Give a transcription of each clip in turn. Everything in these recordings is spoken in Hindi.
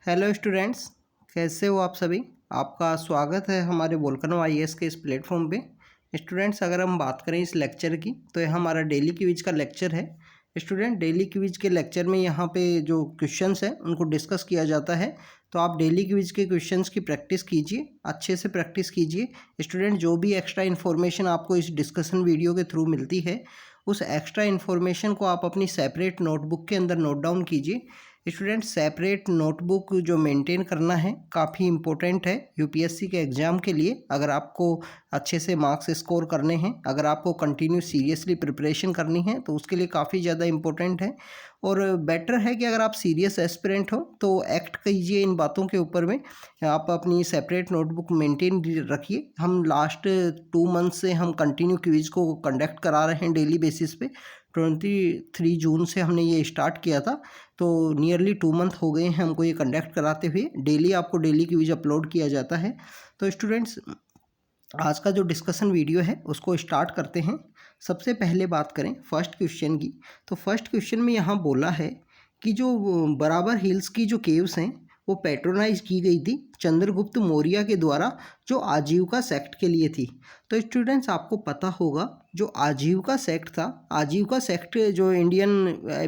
हेलो स्टूडेंट्स, कैसे हो आप सभी। आपका स्वागत है हमारे वोल्केनो आईएएस के इस प्लेटफॉर्म पे। स्टूडेंट्स, अगर हम बात करें इस लेक्चर की तो यह हमारा डेली क्विज का लेक्चर है। स्टूडेंट, डेली क्विज के लेक्चर में यहाँ पे जो क्वेश्चंस हैं उनको डिस्कस किया जाता है। तो आप डेली क्विज के क्वेश्चंस की प्रैक्टिस कीजिए, अच्छे से प्रैक्टिस कीजिए। स्टूडेंट, जो भी एक्स्ट्रा इन्फॉर्मेशन आपको इस डिस्कशन वीडियो के थ्रू मिलती है उस एक्स्ट्रा इन्फॉर्मेशन को आप अपनी सेपरेट नोटबुक के अंदर नोट डाउन कीजिए। स्टूडेंट, सेपरेट नोटबुक जो मेंटेन करना है काफ़ी इम्पोर्टेंट है यूपीएससी के एग्ज़ाम के लिए। अगर आपको अच्छे से मार्क्स स्कोर करने हैं, अगर आपको कंटिन्यू सीरियसली प्रिपरेशन करनी है तो उसके लिए काफ़ी ज़्यादा इम्पोर्टेंट है। और बेटर है कि अगर आप सीरियस एस्पिरेंट हो तो एक्ट कीजिए इन बातों के ऊपर में। आप अपनी सेपरेट नोटबुक मेंटेन रखिए। हम लास्ट 2 मंथ से हम कंटिन्यू क्विज को कंडक्ट करा रहे हैं डेली बेसिस पे। 23 जून से हमने ये स्टार्ट किया था, तो नियरली 2 मंथ हो गए हैं हमको ये कंडक्ट कराते हुए। डेली आपको डेली क्विज अपलोड किया जाता है। तो स्टूडेंट्स, आज का जो डिस्कशन वीडियो है उसको स्टार्ट करते हैं। सबसे पहले बात करें फर्स्ट क्वेश्चन की, तो फर्स्ट क्वेश्चन में यहाँ बोला है कि जो बराबर हिल्स की जो केव्स हैं वो पैट्रोनाइज की गई थी चंद्रगुप्त मौर्य के द्वारा, जो आजीविका सेक्ट के लिए थी। तो स्टूडेंट्स, आपको पता होगा जो आजीविका सेक्ट था, आजीविका सेक्ट जो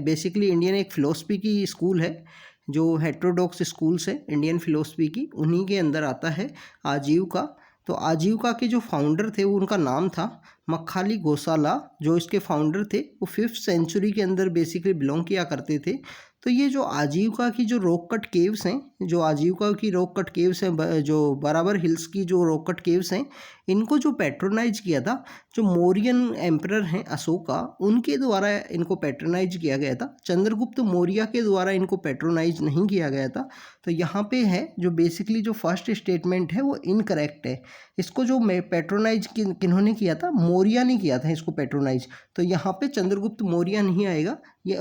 बेसिकली इंडियन एक फ़िलोसफी की स्कूल है, जो हेटेरोडॉक्स स्कूल्स है इंडियन फ़िलोसफी की, उन्हीं के अंदर आता है आजीविका। तो आजीविका के जो फाउंडर थे वो उनका नाम था मक्खाली गोसाला। जो इसके फाउंडर थे वो 5th सेंचुरी के अंदर बेसिकली बिलोंग किया करते थे। तो ये जो आजीविका की जो रॉक कट केव्स हैं, जो आजीविका की रॉक कट केव्स हैं, जो बराबर हिल्स की जो रॉक कट केव्स हैं, इनको जो पैट्रोनाइज किया था जो मौर्यन एम्परर हैं अशोका, उनके द्वारा इनको पैट्रोनाइज किया गया था। चंद्रगुप्त मौर्य के द्वारा इनको पैट्रोनाइज नहीं किया गया था। तो यहाँ पे है जो बेसिकली जो फर्स्ट स्टेटमेंट है वो इनकरेक्ट है। इसको जो पैट्रोनाइज किन्होंने किया था, मौर्य ने किया था इसको पैट्रोनाइज। तो यहाँ पे चंद्रगुप्त मौर्य नहीं आएगा। ये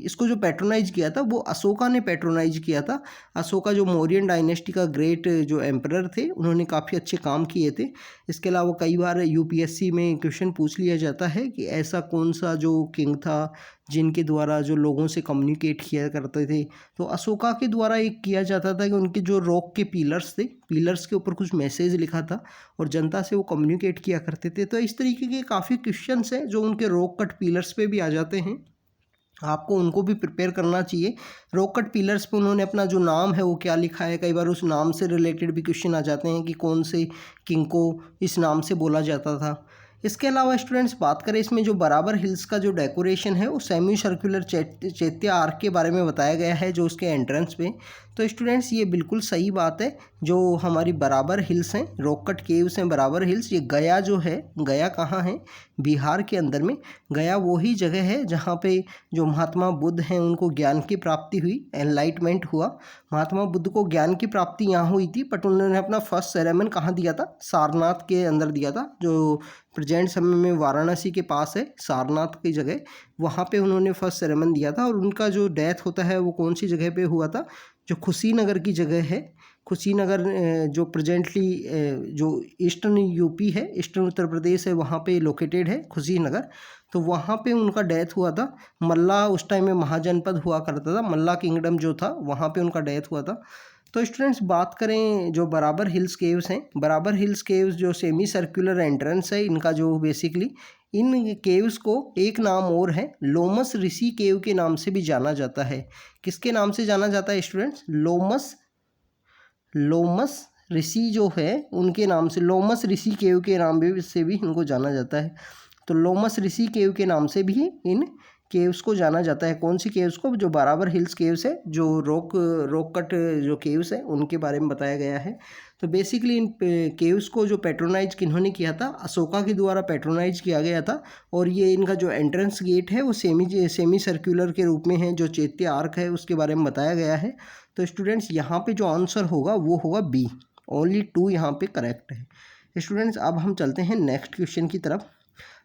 इसको जो पैट्रोनाइज किया था वो अशोका ने पैट्रोनाइज किया था। अशोका जो मौर्यन डायनेस्टी का ग्रेट जो एम्परर थे, उन्होंने काफ़ी अच्छे काम किए थे। इसके अलावा कई बार यूपीएससी में क्वेश्चन पूछ लिया जाता है कि ऐसा कौन सा जो किंग था जिनके द्वारा जो लोगों से कम्युनिकेट किया करते थे। तो अशोका के द्वारा एक किया जाता था कि उनके जो रॉक के पिलर्स थे, पिलर्स के ऊपर कुछ मैसेज लिखा था और जनता से वो कम्युनिकेट किया करते थे। तो इस तरीके के काफ़ी क्वेश्चंस हैं जो उनके रॉक कट पिलर्स पे भी आ जाते हैं। आपको उनको भी प्रिपेयर करना चाहिए। रॉक कट पिलर्स पे उन्होंने अपना जो नाम है वो क्या लिखा है, कई बार उस नाम से रिलेटेड भी क्वेश्चन आ जाते हैं कि कौन से किंग को इस नाम से बोला जाता था। इसके अलावा स्टूडेंट्स, बात करें इसमें जो बराबर हिल्स का जो डेकोरेशन है वो सेमी सर्कुलर चैत्य आर्क के बारे में बताया गया है जो उसके एंट्रेंस पे। तो स्टूडेंट्स, ये बिल्कुल सही बात है। जो हमारी बराबर हिल्स हैं, रॉक कट केव्स हैं बराबर हिल्स, ये गया जो है, गया कहाँ है, बिहार के अंदर में। गया वही जगह है जहाँ पे जो महात्मा बुद्ध हैं उनको ज्ञान की प्राप्ति हुई, एनलाइटमेंट हुआ। महात्मा बुद्ध को ज्ञान की प्राप्ति यहाँ हुई थी, बट उन्होंने अपना फर्स्ट सेरेमन कहाँ दिया था, सारनाथ के अंदर दिया था, जो प्रेजेंट समय में वाराणसी के पास है, सारनाथ की जगह। वहाँ पे उन्होंने फर्स्ट सेरेमन दिया था। और उनका जो डेथ होता है वो कौन सी जगह पे हुआ था, जो कुशीनगर की जगह है। कुशीनगर जो प्रेजेंटली जो ईस्टर्न यूपी है, ईस्टर्न उत्तर प्रदेश है, वहाँ पे लोकेटेड है कुशीनगर। तो वहाँ पे उनका डेथ हुआ था। मल्ला उस टाइम में महाजनपद हुआ करता था, मल्ला किंगडम जो था, वहाँ पे उनका डेथ हुआ था। तो स्टूडेंट्स, बात करें जो बराबर हिल्स केव्स हैं, बराबर हिल्स केव्स जो सेमी सर्कुलर एंट्रेंस है इनका, जो बेसिकली इन केव्स को एक नाम और है, लोमस ऋषि केव के नाम से भी जाना जाता है। किसके नाम से जाना जाता है स्टूडेंट्स? लोमस ऋषि जो है उनके नाम से, लोमस ऋषि केव के नाम से भी इनको जाना जाता है। तो लोमस ऋषि केव के नाम से भी इन केव्स को जाना जाता है। कौन सी केव्स को? जो बराबर हिल्स केव्स है, जो रॉक कट जो केव्स है उनके बारे में बताया गया है। तो बेसिकली इन केव्स को जो पैट्रोनाइज किन्होंने किया था, अशोका के द्वारा पैट्रोनाइज किया गया था। और ये इनका जो एंट्रेंस गेट है वो सेमी सर्कुलर के रूप में है, जो चैत्य आर्क है उसके बारे में बताया गया है। तो स्टूडेंट्स, यहाँ पे जो आंसर होगा वो होगा बी, ओनली 2 यहाँ पे करेक्ट है। स्टूडेंट्स, अब हम चलते हैं नेक्स्ट क्वेश्चन की तरफ।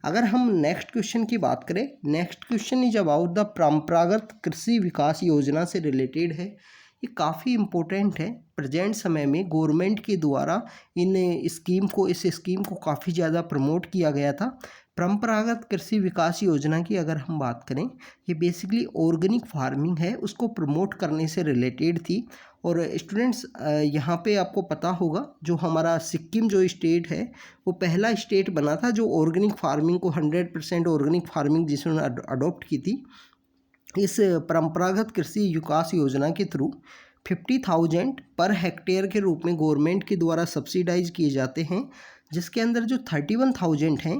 अगर हम नेक्स्ट क्वेश्चन की बात करें, next question is about the परंपरागत कृषि विकास योजना से रिलेटेड है। ये काफ़ी इम्पोर्टेंट है। प्रेजेंट समय में गवर्नमेंट के द्वारा इस स्कीम को काफ़ी ज़्यादा प्रमोट किया गया था। परंपरागत कृषि विकास योजना की अगर हम बात करें, ये बेसिकली ऑर्गेनिक फार्मिंग है उसको प्रमोट करने से रिलेटेड थी। और स्टूडेंट्स यहाँ पे आपको पता होगा जो हमारा सिक्किम जो स्टेट है वो पहला स्टेट बना था जो ऑर्गेनिक फार्मिंग को 100% ऑर्गेनिक फार्मिंग जिसने अडॉप्ट की थी। इस परंपरागत कृषि विकास योजना के थ्रू 50,000 पर हेक्टेयर के रूप में गवर्नमेंट के द्वारा सब्सिडाइज किए जाते हैं, जिसके अंदर जो 31,000 हैं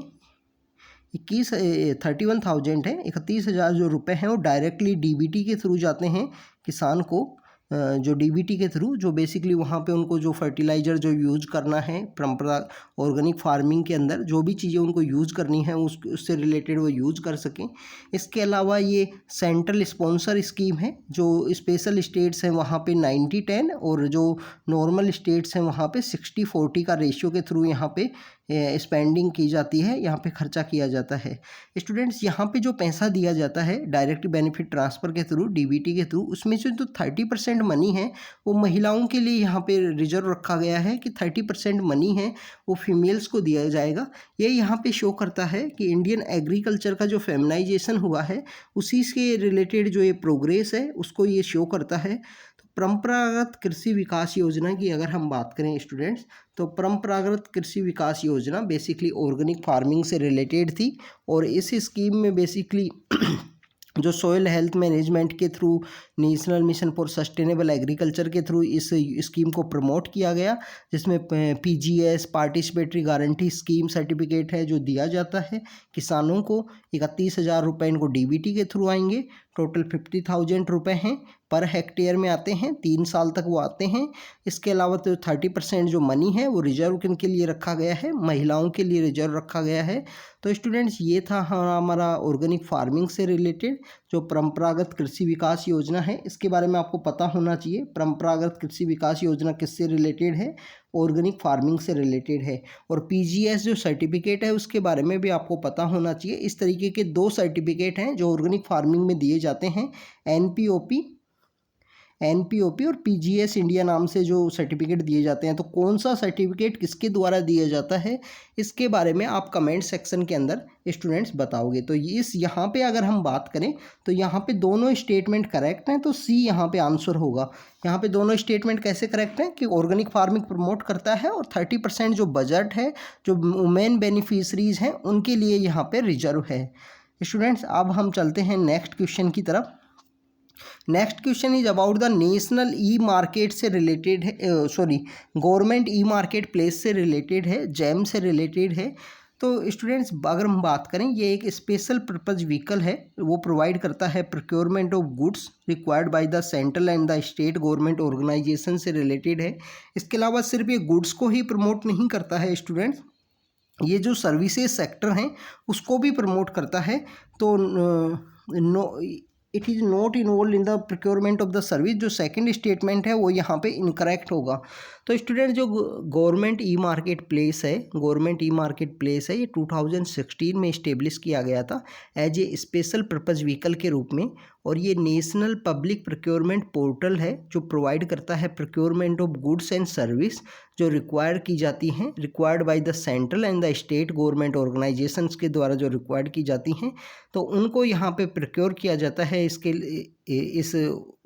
31,000 है 31,000 जो रुपए हैं वो डायरेक्टली डीबीटी के थ्रू जाते हैं किसान को। जो डीबीटी के थ्रू जो बेसिकली वहाँ पे उनको जो फर्टिलाइज़र जो यूज़ करना है परंपरा ऑर्गेनिक फार्मिंग के अंदर जो भी चीज़ें उनको यूज़ करनी है उससे रिलेटेड वो यूज़ कर सकें। इसके अलावा ये सेंट्रल स्पॉन्सर स्कीम है। जो स्पेशल स्टेट्स हैं वहाँ पे 90-10 और जो नॉर्मल स्टेट्स हैं वहाँ पे 60-40 का रेशियो के थ्रू यहाँ पे स्पेंडिंग की जाती है, यहाँ पे खर्चा किया जाता है। स्टूडेंट्स यहाँ पे जो पैसा दिया जाता है डायरेक्ट बेनिफिट ट्रांसफ़र के थ्रू डीबीटी के थ्रू, उसमें से जो 30% मनी है वो महिलाओं के लिए यहाँ पे रिजर्व रखा गया है कि 30% मनी है वो फीमेल्स को दिया जाएगा। ये यहाँ पे शो करता है कि इंडियन एग्रीकल्चर का जो फेमिनाइजेशन हुआ है उसी से रिलेटेड जो ये प्रोग्रेस है उसको ये शो करता है। परंपरागत कृषि विकास योजना की अगर हम बात करें स्टूडेंट्स, तो परंपरागत कृषि विकास योजना बेसिकली ऑर्गेनिक फार्मिंग से रिलेटेड थी। और इस स्कीम में बेसिकली जो सॉइल हेल्थ मैनेजमेंट के through national mission for sustainable agriculture के थ्रू इस स्कीम को प्रमोट किया गया, जिसमें PGS participatory guarantee scheme certificate है जो दिया जाता है किसानों को। 31,000 रुपये इनको डीबीटी के थ्रू आएंगे। टोटल 50,000 रुपये हैं पर हेक्टेयर में आते हैं, 3 साल तक वो आते हैं। इसके अलावा तो 30% जो मनी है वो रिजर्व के लिए रखा गया है, महिलाओं के लिए रिजर्व रखा गया है। तो स्टूडेंट्स ये था हमारा ऑर्गेनिक फार्मिंग से रिलेटेड जो परंपरागत कृषि विकास योजना है, इसके बारे में आपको पता होना चाहिए। परंपरागत कृषि विकास योजना किससे रिलेटेड है? ऑर्गेनिक फार्मिंग से रिलेटेड है। और पीजीएस जो सर्टिफिकेट है उसके बारे में भी आपको पता होना चाहिए। इस तरीके के 2 सर्टिफिकेट हैं जो ऑर्गेनिक फार्मिंग में दिए जाते हैं, एनपीओपी और पीजीएस इंडिया नाम से जो सर्टिफिकेट दिए जाते हैं। तो कौन सा सर्टिफिकेट किसके द्वारा दिया जाता है इसके बारे में आप कमेंट सेक्शन के अंदर स्टूडेंट्स बताओगे। तो इस यहाँ पे अगर हम बात करें तो यहाँ पे दोनों स्टेटमेंट करेक्ट हैं, तो सी यहाँ पे आंसर होगा। यहाँ पे दोनों स्टेटमेंट कैसे करेक्ट हैं कि ऑर्गेनिक फार्मिंग प्रमोट करता है और 30% जो बजट है जो वुमेन बेनिफिशरीज हैं उनके लिए यहाँ पे रिजर्व है। स्टूडेंट्स अब हम चलते हैं नेक्स्ट क्वेश्चन की तरफ। Next question is about the national e market से रिलेटेड है, गवर्नमेंट ई मार्केट प्लेस से रिलेटेड है, जैम से रिलेटेड है। तो स्टूडेंट्स अगर हम बात करें ये एक स्पेशल पर्पज़ व्हीकल है, वो प्रोवाइड करता है procurement of goods required by the central and the state government organisation से रिलेटेड है। इसके अलावा सिर्फ ये गुड्स को ही प्रमोट नहीं करता है स्टूडेंट्स, ये जो सर्विसेज सेक्टर हैं उसको भी प्रमोट करता है। तो it is not involve in the procurement of the service, जो सेकंड स्टेटमेंट है वो यहाँ पे इनकरेक्ट होगा। तो स्टूडेंट जो गवर्नमेंट ई मार्केट प्लेस है, ये 2016 में इस्टेब्लिश किया गया था as a special purpose vehicle के रूप में। और ये नेशनल पब्लिक प्रोक्योरमेंट पोर्टल है जो प्रोवाइड करता है procurement of goods and service जो रिक्वायर की जाती हैं, required by the central and the state government organisations के द्वारा जो रिक्वायर्ड की जाती हैं, तो उनको यहाँ पे प्रोक्योर किया जाता है इसके इस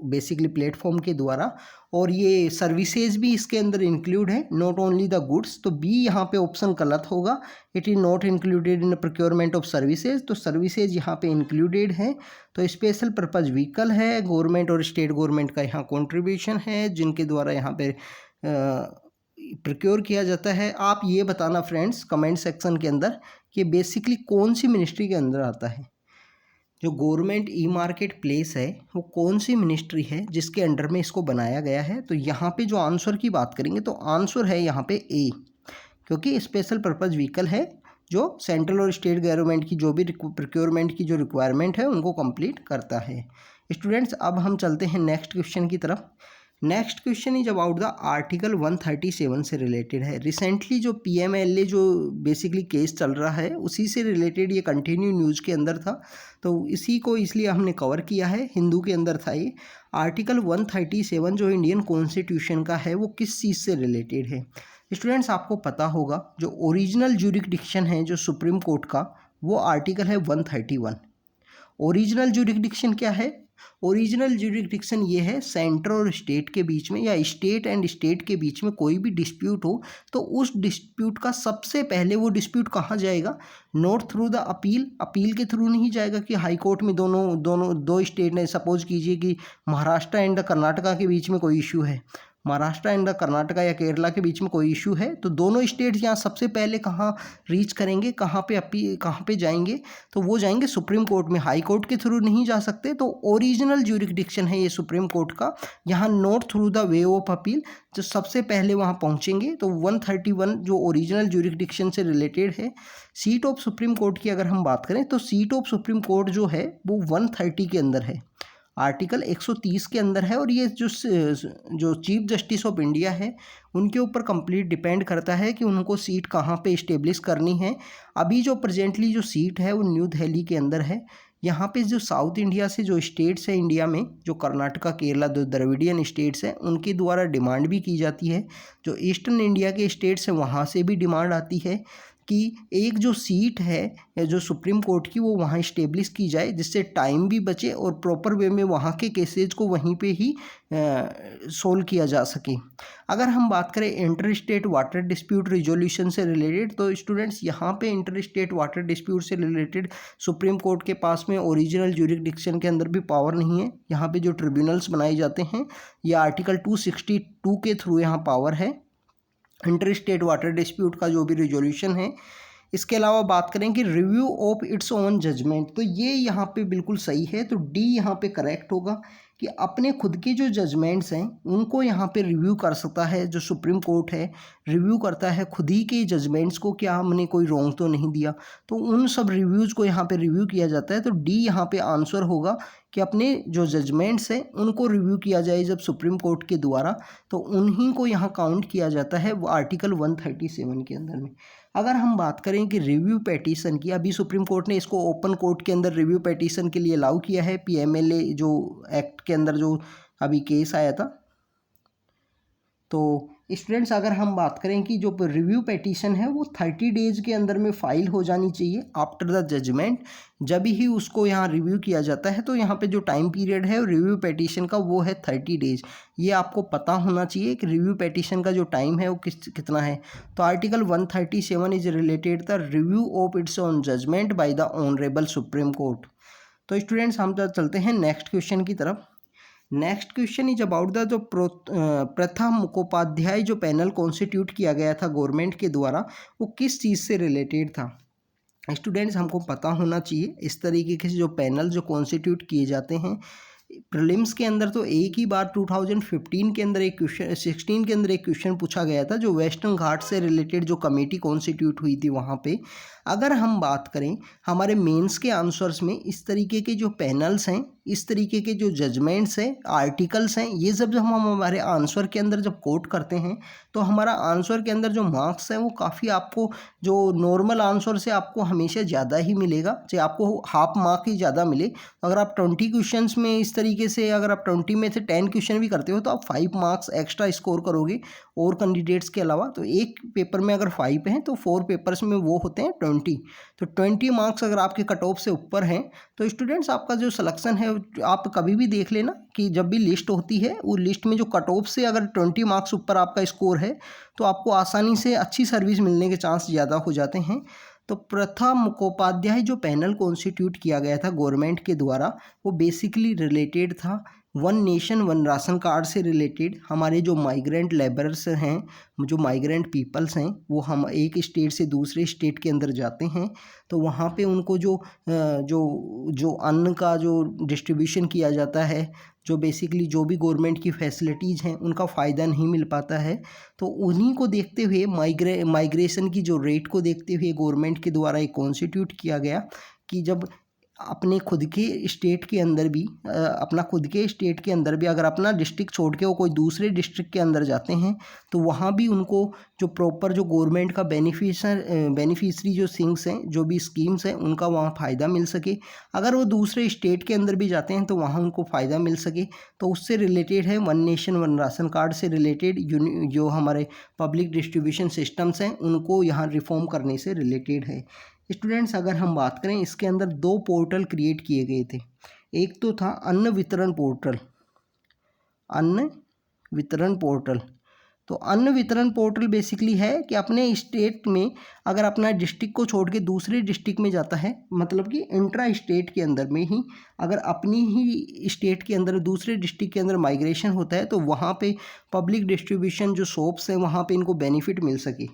बेसिकली प्लेटफॉर्म के द्वारा। और ये सर्विसेज भी इसके अंदर इंक्लूड है, नॉट ओनली द गुड्स। तो बी यहाँ पे ऑप्शन गलत होगा, it is not included in procurement of services. तो सर्विसेज यहाँ पे इंक्लूडेड है। तो स्पेशल पर्पज़ व्हीकल है, गवर्नमेंट और स्टेट गवर्नमेंट का यहाँ कॉन्ट्रीब्यूशन है जिनके द्वारा यहाँ पे प्रोक्योर किया जाता है। आप ये बताना फ्रेंड्स कमेंट सेक्शन के अंदर कि बेसिकली कौन सी मिनिस्ट्री के अंदर आता है। जो गवर्नमेंट ई मार्केट प्लेस है वो कौन सी मिनिस्ट्री है जिसके अंडर में इसको बनाया गया है। तो यहाँ पे जो आंसर की बात करेंगे तो आंसर है यहाँ पे ए, क्योंकि स्पेशल पर्पज़ व्हीकल है जो सेंट्रल और स्टेट गवर्नमेंट की जो भी प्रोक्योरमेंट की जो रिक्वायरमेंट है उनको कंप्लीट करता है। स्टूडेंट्स अब हम चलते हैं नेक्स्ट क्वेश्चन की तरफ। Next question is about the article 137 से रिलेटेड है। रिसेंटली जो PMLA जो बेसिकली केस चल रहा है उसी से रिलेटेड ये कंटिन्यू न्यूज़ के अंदर था, तो इसी को इसलिए हमने कवर किया है। हिंदू के अंदर था ये। आर्टिकल 137 जो इंडियन कॉन्स्टिट्यूशन का है वो किस चीज़ से रिलेटेड है। स्टूडेंट्स आपको पता होगा जो ओरिजिनल ज्यूरिसडिक्शन है जो सुप्रीम कोर्ट का वो आर्टिकल है 131। ओरिजिनल ज्यूरिसडिक्शन क्या है? ओरिजिनल ज्यूरिसडिक्शन ये है सेंटर और स्टेट के बीच में या स्टेट एंड स्टेट के बीच में कोई भी डिस्प्यूट हो तो उस डिस्प्यूट का सबसे पहले वो डिस्प्यूट कहाँ जाएगा? नॉट थ्रू द अपील के थ्रू नहीं जाएगा कि हाई कोर्ट में दो स्टेट ने, सपोज कीजिए कि महाराष्ट्र एंड कर्नाटका के बीच में कोई इशू है, महाराष्ट्र एंड कर्नाटका या केरला के बीच में कोई इशू है, तो दोनों स्टेट्स यहाँ सबसे पहले कहाँ रीच करेंगे, कहाँ पे जाएंगे? तो वो जाएंगे सुप्रीम कोर्ट में, हाई कोर्ट के थ्रू नहीं जा सकते। तो ओरिजिनल ज्यूरिसडिक्शन है ये सुप्रीम कोर्ट का, यहाँ not through the way of appeal, जो सबसे पहले वहाँ पहुँचेंगे। तो 131 जो ओरिजिनल ज्यूरिसडिक्शन से रिलेटेड है। सीट ऑफ सुप्रीम कोर्ट की अगर हम बात करें तो सीट ऑफ सुप्रीम कोर्ट जो है वो 130 के अंदर है, आर्टिकल 130 के अंदर है। और ये जो चीफ जस्टिस ऑफ इंडिया है उनके ऊपर कंप्लीट डिपेंड करता है कि उनको सीट कहाँ पे इस्टेब्लिश करनी है। अभी जो प्रेजेंटली जो सीट है वो न्यू दिल्ली के अंदर है। यहाँ पे जो साउथ इंडिया से जो स्टेट्स है इंडिया में, जो कर्नाटका, केरला, जो द्रविडियन स्टेट्स हैं, उनके द्वारा डिमांड भी की जाती है। जो ईस्टर्न इंडिया के स्टेट्स हैं वहाँ से भी डिमांड आती है कि एक जो सीट है जो सुप्रीम कोर्ट की वो वहाँ इस्टेब्लिश की जाए, जिससे टाइम भी बचे और प्रॉपर वे में वहाँ के केसेज को वहीं पे ही सोल्व किया जा सके। अगर हम बात करें inter state water dispute resolution से रिलेटेड, तो स्टूडेंट्स यहाँ पे इंटर स्टेट वाटर डिस्प्यूट से रिलेटेड सुप्रीम कोर्ट के पास में ओरिजिनल ज्यूरिसडिक्शन के अंदर भी पावर नहीं है। यहाँ पे जो ट्रिब्यूनल्स बनाए जाते हैं ये आर्टिकल 262 के थ्रू यहाँ पावर है इंटर स्टेट वाटर डिस्प्यूट का जो भी रिजोल्यूशन है। इसके अलावा बात करें कि review of its own judgement, तो ये यहाँ पे बिल्कुल सही है। तो डी यहाँ पे करेक्ट होगा कि अपने खुद के जो जजमेंट्स हैं उनको यहाँ पे रिव्यू कर सकता है जो सुप्रीम कोर्ट है, रिव्यू करता है खुद ही के जजमेंट्स को, क्या हमने कोई रॉन्ग तो नहीं दिया, तो उन सब रिव्यूज़ को यहाँ पे रिव्यू किया जाता है। तो डी यहाँ पे आंसर होगा कि अपने जो जजमेंट्स हैं उनको रिव्यू किया जाए जब सुप्रीम कोर्ट के द्वारा, तो उन्हीं को यहाँ काउंट किया जाता है वो आर्टिकल 137 के अंदर में। अगर हम बात करें कि रिव्यू पेटिशन की, अभी सुप्रीम कोर्ट ने इसको ओपन कोर्ट के अंदर रिव्यू पेटिशन के लिए अलाउ किया है, पीएमएलए जो एक्ट के अंदर जो अभी केस आया था। तो स्टूडेंट्स अगर हम बात करें कि जो रिव्यू पेटिशन है वो 30 डेज के अंदर में फाइल हो जानी चाहिए आफ्टर द जजमेंट, जब ही उसको यहाँ रिव्यू किया जाता है। तो यहाँ पे जो टाइम पीरियड है रिव्यू पेटिशन का वो है 30 डेज। ये आपको पता होना चाहिए कि रिव्यू पेटिशन का जो टाइम है वो कितना है। तो article 137 is related the review of its own judgement by the honourable supreme court. तो स्टूडेंट्स हम चलते हैं नेक्स्ट क्वेश्चन की तरफ। Next question is about the जो प्रथा मुखोपाध्याय जो पैनल कॉन्स्टिट्यूट किया गया था गवर्नमेंट के द्वारा, वो किस चीज़ से रिलेटेड था? स्टूडेंट्स हमको पता होना चाहिए इस तरीके के जो पैनल जो कॉन्स्टिट्यूट किए जाते हैं प्रीलिम्स के अंदर। तो एक ही बार 2015 के अंदर एक क्वेश्चन, 16 के अंदर एक क्वेश्चन पूछा गया था जो वेस्टर्न घाट से रिलेटेड जो कमेटी कॉन्स्टिट्यूट हुई थी वहाँ पे। अगर हम बात करें हमारे मेंस के आंसर्स में इस तरीके के जो पैनल्स हैं, इस तरीके के जो जजमेंट्स हैं, आर्टिकल्स हैं, ये जब हम हमारे आंसर के अंदर जब कोट करते हैं तो हमारा आंसर के अंदर जो मार्क्स हैं वो काफ़ी आपको जो नॉर्मल आंसर से आपको हमेशा ज़्यादा ही मिलेगा, चाहे आपको हाफ मार्क ही ज़्यादा मिले। अगर आप 20 क्वेश्चंस में इस तरीके से अगर आप 20 में से 10 क्वेश्चन भी करते हो तो आप 5 मार्क्स एक्स्ट्रा स्कोर करोगे और कैंडिडेट्स के अलावा। तो एक पेपर में अगर 5 हैं तो 4 पेपर्स में वो होते हैं 20। तो 20 मार्क्स अगर आपके कट ऑफ से ऊपर हैं तो स्टूडेंट्स आपका जो सिलेक्शन है, आप कभी भी देख लेना कि जब भी लिस्ट होती है वो लिस्ट में जो कट ऑफ से अगर 20 मार्क्स ऊपर आपका स्कोर है तो आपको आसानी से अच्छी सर्विस मिलने के चांस ज़्यादा हो जाते हैं। तो प्रथा मुखोपाध्याय जो पैनल कॉन्स्टिट्यूट किया गया था गवर्नमेंट के द्वारा, वो बेसिकली रिलेटेड था one nation one ration card से रिलेटेड। हमारे जो माइग्रेंट लेबरर्स हैं, जो माइग्रेंट पीपल्स हैं, वो हम एक स्टेट से दूसरे स्टेट के अंदर जाते हैं तो वहाँ पे उनको जो अन्न का जो डिस्ट्रीब्यूशन किया जाता है, जो बेसिकली जो भी गवर्नमेंट की फैसिलिटीज़ हैं उनका फ़ायदा नहीं मिल पाता है। तो उन्हीं को देखते हुए माइग्रेशन की जो रेट को देखते हुए गवर्नमेंट के द्वारा एक कॉन्स्टिट्यूट किया गया कि जब अपने खुद के स्टेट के अंदर भी अगर अपना डिस्ट्रिक्ट छोड़ के वो कोई दूसरे डिस्ट्रिक्ट के अंदर जाते हैं तो वहाँ भी उनको जो प्रॉपर जो गवर्नमेंट का बेनिफिशरी जो थिंग्स हैं, जो भी स्कीम्स हैं, उनका वहाँ फ़ायदा मिल सके। अगर वो दूसरे स्टेट के अंदर भी जाते हैं तो वहाँ उनको फ़ायदा मिल सके। तो उससे रिलेटेड है one nation one ration card से रिलेटेड जो हमारे पब्लिक डिस्ट्रीब्यूशन सिस्टम्स हैं उनको यहाँ रिफॉर्म करने से रिलेटेड है। स्टूडेंट्स अगर हम बात करें, इसके अंदर 2 पोर्टल क्रिएट किए गए थे। एक तो था अन्न वितरण पोर्टल, अन्न वितरण पोर्टल। तो अन्न वितरण पोर्टल बेसिकली है कि अपने स्टेट में अगर अपना डिस्ट्रिक्ट को छोड़ के दूसरे डिस्ट्रिक्ट में जाता है, मतलब कि इंट्रा स्टेट के अंदर में ही अगर अपनी ही स्टेट के अंदर दूसरे डिस्ट्रिक्ट के अंदर माइग्रेशन होता है तो वहाँ पे पब्लिक डिस्ट्रीब्यूशन जो शॉप्स हैं वहाँ पे इनको बेनिफिट मिल सके।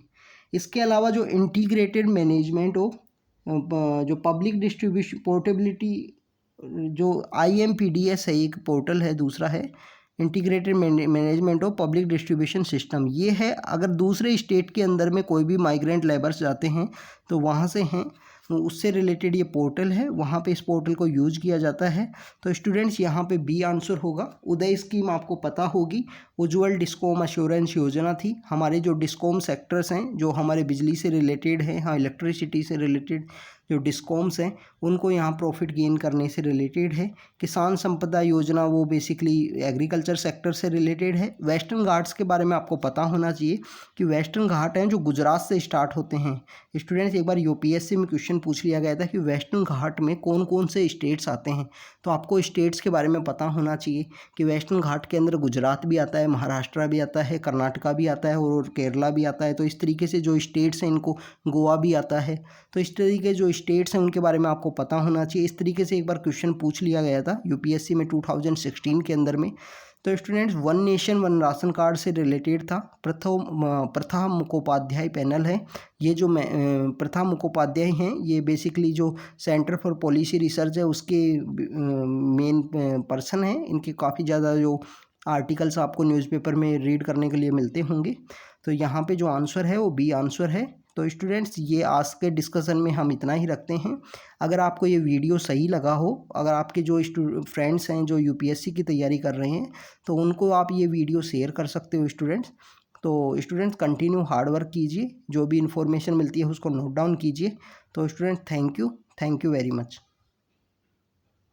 इसके अलावा जो इंटीग्रेटेड मैनेजमेंट ऑफ जो पब्लिक डिस्ट्रीब्यूशन पोर्टेबिलिटी, जो IMPDS है, एक पोर्टल है, दूसरा है integrated management of public distribution system. ये है अगर दूसरे स्टेट के अंदर में कोई भी माइग्रेंट लेबर्स जाते हैं तो वहाँ से हैं, उससे रिलेटेड ये पोर्टल है, वहाँ पे इस पोर्टल को यूज किया जाता है। तो स्टूडेंट्स यहाँ पे बी आंसर होगा। उदय स्कीम आपको पता होगी, उज्ज्वल डिस्कॉम अश्योरेंस योजना थी। हमारे जो डिस्कॉम सेक्टर्स हैं जो हमारे बिजली से रिलेटेड हैं, हाँ इलेक्ट्रिसिटी से रिलेटेड जो डिस्कॉम्स हैं उनको यहाँ प्रॉफिट गेन करने से रिलेटेड है। किसान संपदा योजना वो बेसिकली एग्रीकल्चर सेक्टर से रिलेटेड है। वेस्टर्न घाट्स के बारे में आपको पता होना चाहिए कि वेस्टर्न घाट हैं जो गुजरात से स्टार्ट होते हैं। स्टूडेंट्स एक बार UPSC में क्वेश्चन पूछ लिया गया था कि वेस्टर्न घाट में कौन कौन से स्टेट्स आते हैं, तो आपको स्टेट्स के बारे में पता होना चाहिए कि वेस्टर्न घाट के अंदर गुजरात भी आता है, महाराष्ट्र भी आता है, कर्नाटका भी आता है और केरला भी आता है। तो इस तरीके से जो स्टेट्स हैं इनको, गोवा भी आता है। तो इस तरीके जो स्टेट्स हैं उनके बारे में आपको पता होना चाहिए। इस तरीके से एक बार क्वेश्चन पूछ लिया गया था UPSC में 2016 के अंदर में। तो students one nation one ration card से रिलेटेड था। प्रथा मुखोपाध्याय पैनल है। ये जो प्रथा मुखोपाध्याय हैं ये बेसिकली जो सेंटर फॉर पॉलिसी रिसर्च है उसके मेन पर्सन हैं। इनके काफ़ी ज़्यादा जो आर्टिकल्स आपको न्यूज़पेपर में रीड करने के लिए मिलते होंगे। तो यहाँ पे जो आंसर है वो बी आंसर है। तो स्टूडेंट्स ये आज के डिस्कशन में हम इतना ही रखते हैं। अगर आपको ये वीडियो सही लगा हो, अगर आपके जो फ्रेंड्स हैं जो UPSC की तैयारी कर रहे हैं तो उनको आप ये वीडियो शेयर कर सकते हो स्टूडेंट्स। तो स्टूडेंट्स कंटिन्यू हार्ड वर्क कीजिए, जो भी इन्फॉर्मेशन मिलती है उसको नोट डाउन कीजिए। तो students thank you very much.